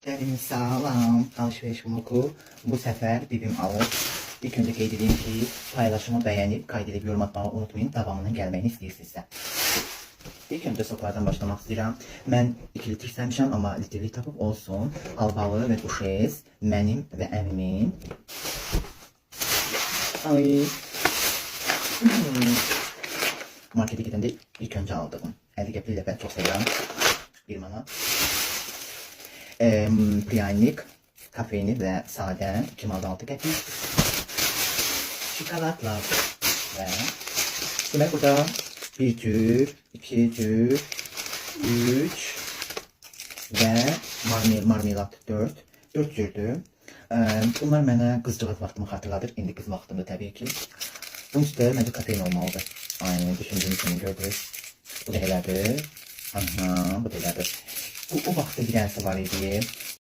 Derin sağlam alışveriş vlogu bu sefer bibim alır. İlk önce qeyd edeyim ki paylaşımı beğenip kaydedip yorum atmayı unutmayın. Davamının gəlməyini istəyirsinizsə. İlk önce soklardan başlamak istəyirəm. Mən 2 litr istəmişəm, amma litrlik tapıb olsun. Albalı və uşez mənim və əmimin. Ay. Markete gedəndə ilk önce aldığım 50 qəpli ilə ben çok sevirəm. 1 manat. Pryanik, kafeini və sadə 2,6 qəpik. Şokoladlar və demək burada 1 cür, 2 cür, 3 və marmelat 4 cürdür. Bunlar mənə qızcığaz vaxtımı xatırladır. İndi qız vaxtımda təbii ki. Bunun üstə məncə kafein olmalıdır. Aynen düşündüğüm kimi gördünüz. Bu da elədir. Aha, bu da elədir. O vaxtda bir dənəsi var idi.